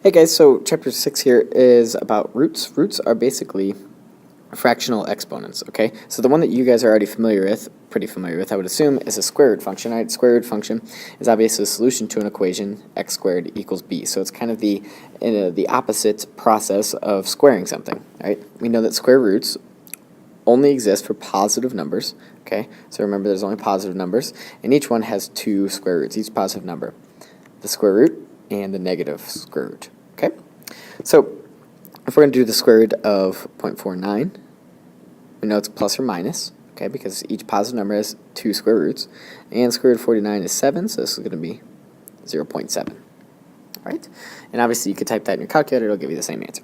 Hey guys, so chapter 6 here is about roots. Roots are basically fractional exponents, okay? So the one that you guys are already pretty familiar with, I would assume, is a square root function, right? Square root function is obviously a solution to an equation, x squared equals b. So it's kind of the opposite process of squaring something, right? We know that square roots only exist for positive numbers, okay? So remember there's only positive numbers, and each one has two square roots, each positive number. The square root and the negative square root, okay? So if we're going to do the square root of 0.49, we know it's plus or minus, okay, because each positive number has two square roots, and square root of 49 is 7, so this is going to be 0.7, right? And obviously you could type that in your calculator, it'll give you the same answer.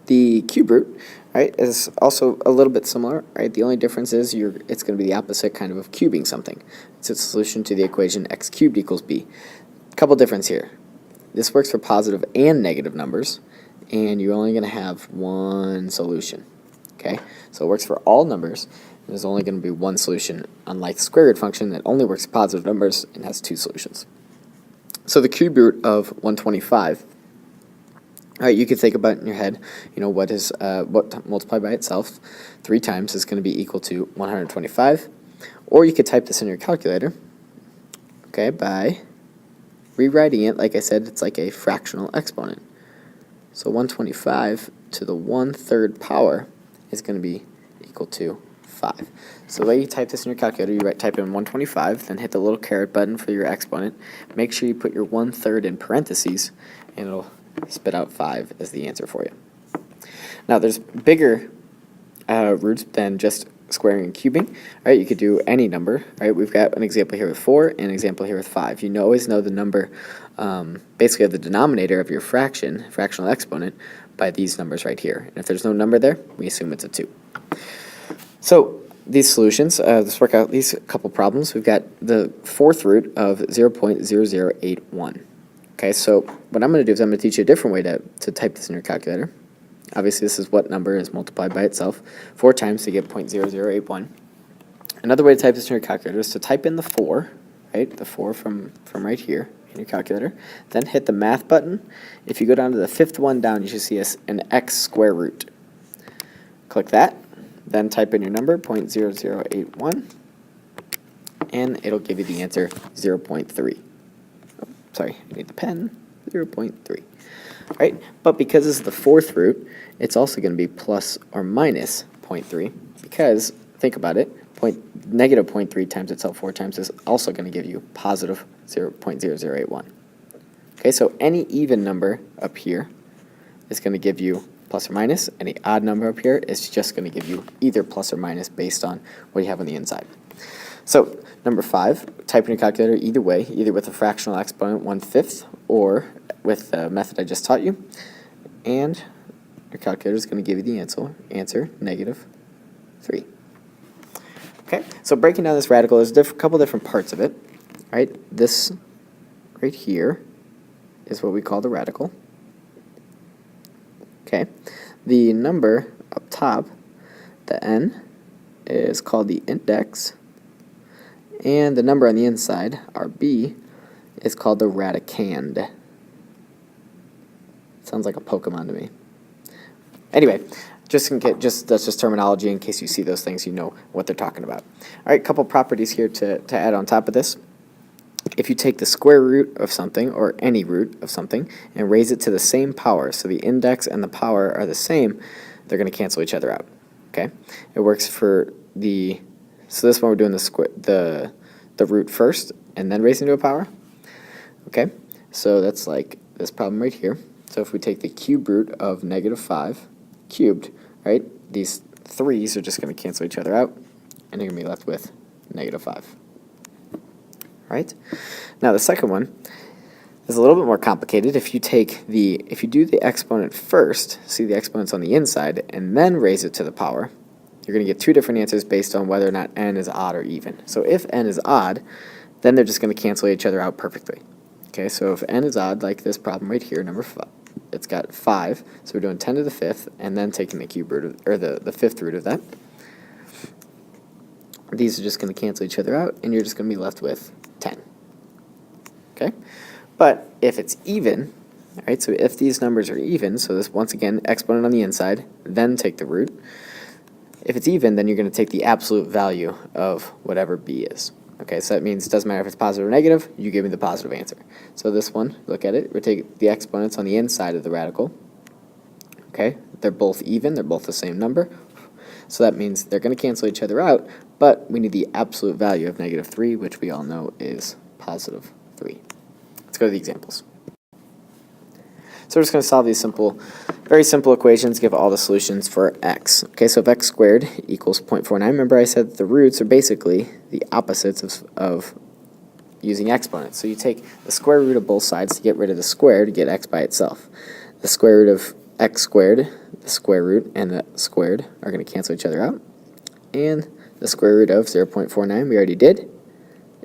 The cube root, right, is also a little bit similar, right? The only difference is it's going to be the opposite kind of cubing something. It's a solution to the equation x cubed equals b. Couple difference here. This works for positive and negative numbers, and you're only going to have one solution, okay? So it works for all numbers, and there's only going to be one solution, unlike the square root function that only works for positive numbers and has two solutions. So the cube root of 125, all right, you could think about in your head, what multiplied by itself 3 times is going to be equal to 125, or you could type this in your calculator, okay, by rewriting it. Like I said, it's like a fractional exponent. So 125 to the 1/3 power is going to be equal to 5. So the way you type this in your calculator, you type in 125, then hit the little caret button for your exponent. Make sure you put your 1/3 in parentheses, and it'll spit out 5 as the answer for you. Now there's bigger roots than just squaring and cubing, right? You could do any number, right? We've got an example here with 4 and an example here with 5. You always know the number, basically of the denominator of your fractional exponent, by these numbers right here. And if there's no number there, we assume it's a 2. So these solutions, let's work out these couple problems. We've got the 4th root of 0.0081. Okay, so what I'm going to do is I'm going to teach you a different way to type this in your calculator. Obviously, this is what number is multiplied by itself 4 times to get 0.0081. Another way to type this in your calculator is to type in the 4, right? The 4 from right here in your calculator. Then hit the math button. If you go down to the 5th one down, you should see an x square root. Click that. Then type in your number, 0.0081, and it'll give you the answer 0.3. Oh, sorry, I need the pen. 0.3. Right? But because this is the 4th root, it's also going to be plus or minus 0.3, because, think about it, negative 0.3 times itself 4 times is also going to give you positive 0.0081. Okay, so any even number up here is going to give you plus or minus. Any odd number up here is just going to give you either plus or minus based on what you have on the inside. So, number 5, type in your calculator either way, either with a fractional exponent 1/5 or with the method I just taught you, and your calculator is going to give you the answer -3. Okay, so breaking down this radical, there's a couple different parts of it, right? This right here is what we call the radical. Okay, the number up top, the n, is called the index, and the number on the inside, our b, is called the radicand. Sounds like a Pokemon to me. Anyway, that's just terminology in case you see those things, you know what they're talking about. All right, couple properties here to add on top of this. If you take the square root of something, or any root of something, and raise it to the same power, so the index and the power are the same, they're going to cancel each other out. Okay, it works for so this one we're doing the root first, and then raising to a power. Okay, so that's like this problem right here. So if we take the cube root of -5 cubed, right, these 3's are just going to cancel each other out, and you're going to be left with -5. Right? Now the second one is a little bit more complicated. If you do the exponent first, see the exponent's on the inside, and then raise it to the power, you're going to get two different answers based on whether or not n is odd or even. So if n is odd, then they're just going to cancel each other out perfectly. Okay, so if n is odd, like this problem right here, number 5, it's got 5, so we're doing 10 to the 5th, and then taking the cube root or the 5th root of that. These are just going to cancel each other out, and you're just going to be left with 10. Okay, But if it's even, all right, so if these numbers are even, so this, once again, exponent on the inside, then take the root. If it's even, then you're going to take the absolute value of whatever b is. Okay, so that means it doesn't matter if it's positive or negative, you give me the positive answer. So this one, look at it, we take the exponents on the inside of the radical. Okay, they're both even, they're both the same number. So that means they're going to cancel each other out, but we need the absolute value of negative 3, which we all know is positive 3. Let's go to the examples. So we're just going to solve these simple, very simple equations, give all the solutions for x. Okay, so if x squared equals 0.49, remember I said that the roots are basically the opposites of using exponents. So you take the square root of both sides to get rid of the square to get x by itself. The square root of x squared, the square root, and the squared are going to cancel each other out. And the square root of 0.49, we already did,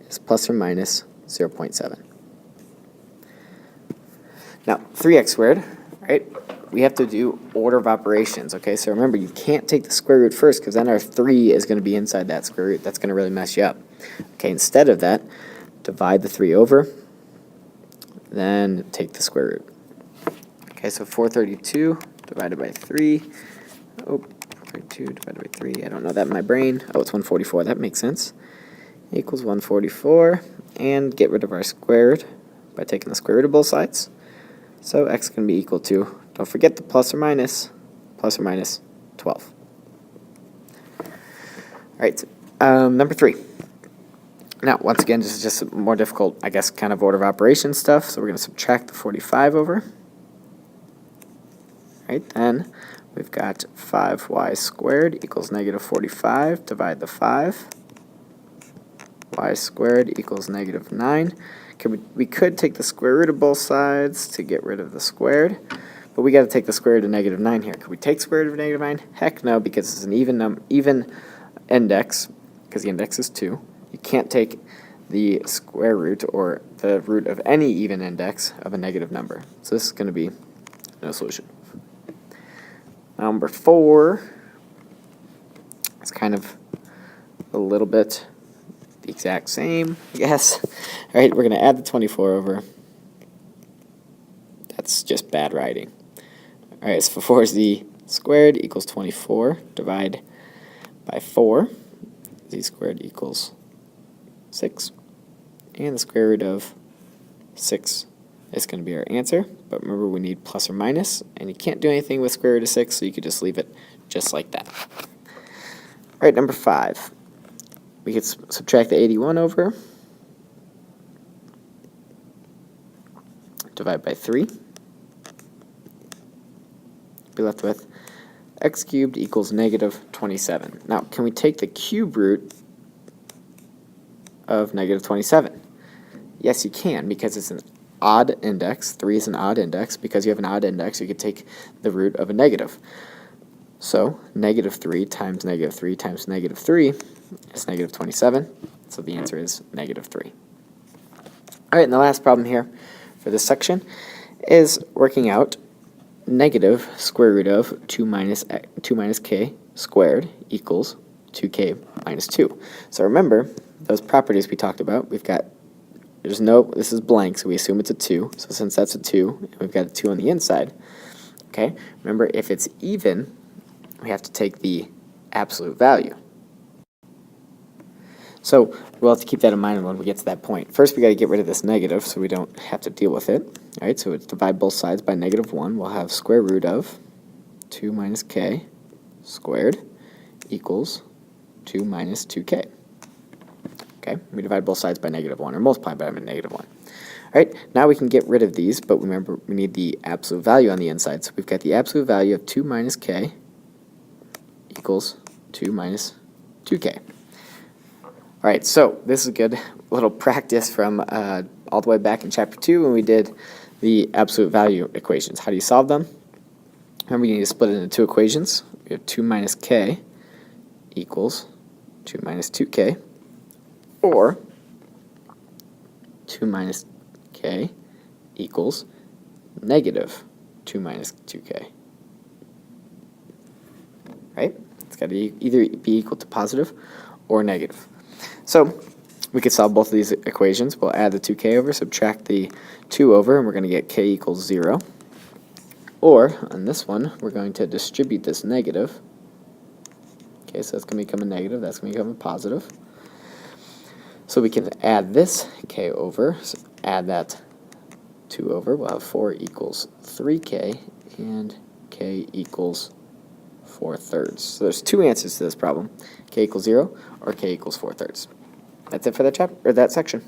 is plus or minus 0.7. Now, 3x squared, right, we have to do order of operations, okay? So remember, you can't take the square root first because then our 3 is going to be inside that square root. That's going to really mess you up. Okay, instead of that, divide the 3 over, then take the square root. Okay, so 432 divided by 3. Oh, 432 divided by 3. I don't know that in my brain. Oh, it's 144. That makes sense. Equals 144. And get rid of our squared by taking the square root of both sides. So x is going to be equal to, don't forget the plus or minus 12. All right, number 3. Now, once again, this is just more difficult, I guess, kind of order of operations stuff. So we're going to subtract the 45 over. Right, then we've got 5y squared equals negative 45. Divide the 5. Y squared equals negative 9. We could take the square root of both sides to get rid of the squared, but we got to take the square root of negative 9 here. Could we take square root of negative 9? Heck no, because it's an even index, because the index is 2. You can't take the square root or the root of any even index of a negative number. So this is going to be no solution. Number 4 is kind of a little bit the exact same, I guess. All right, we're going to add the 24 over. That's just bad writing. All right, so 4z squared equals 24. Divide by 4. Z squared equals 6. And the square root of 6 is going to be our answer. But remember, we need plus or minus, and you can't do anything with square root of 6, so you could just leave it just like that. All right, number 5. We could subtract the 81 over. Divide by 3. Be left with x cubed equals negative 27. Now, can we take the cube root of negative 27? Yes, you can, because it's an odd index. 3 is an odd index. Because you have an odd index, you could take the root of a negative. So, negative 3 times negative 3 times negative 3 is negative 27. So the answer is negative 3. All right, and the last problem here for this section is working out negative square root of 2 minus k squared equals 2k minus 2. So remember, those properties we talked about, we've got, this is blank, so we assume it's a 2. So since that's a 2, and we've got a 2 on the inside, okay, remember if it's even, we have to take the absolute value. So we'll have to keep that in mind when we get to that point. First, we got to get rid of this negative so we don't have to deal with it. All right, so it's divide both sides by negative 1. We'll have square root of 2 minus k squared equals 2 minus 2k. Okay, we divide both sides by negative 1, or multiply by negative 1. All right, now we can get rid of these, but remember, we need the absolute value on the inside. So we've got the absolute value of 2 minus k equals 2 minus 2k. All right, so this is a good little practice from all the way back in Chapter 2 when we did the absolute value equations. How do you solve them? Remember, you need to split it into two equations. We have 2 minus k equals 2 minus 2k, or 2 minus k equals negative 2 minus 2k. Right? It's got to either be equal to positive or negative. So We could solve both of these equations. We'll add the 2k over, subtract the 2 over, and we're going to get k equals 0. Or, on this one, we're going to distribute this negative. Okay, so that's going to become a negative, that's going to become a positive. So we can add this k over, so add that 2 over, we'll have 4 equals 3k, and k equals 4/3. So there's two answers to this problem, k equals 0 or k equals 4/3. That's it for that chapter, or that section.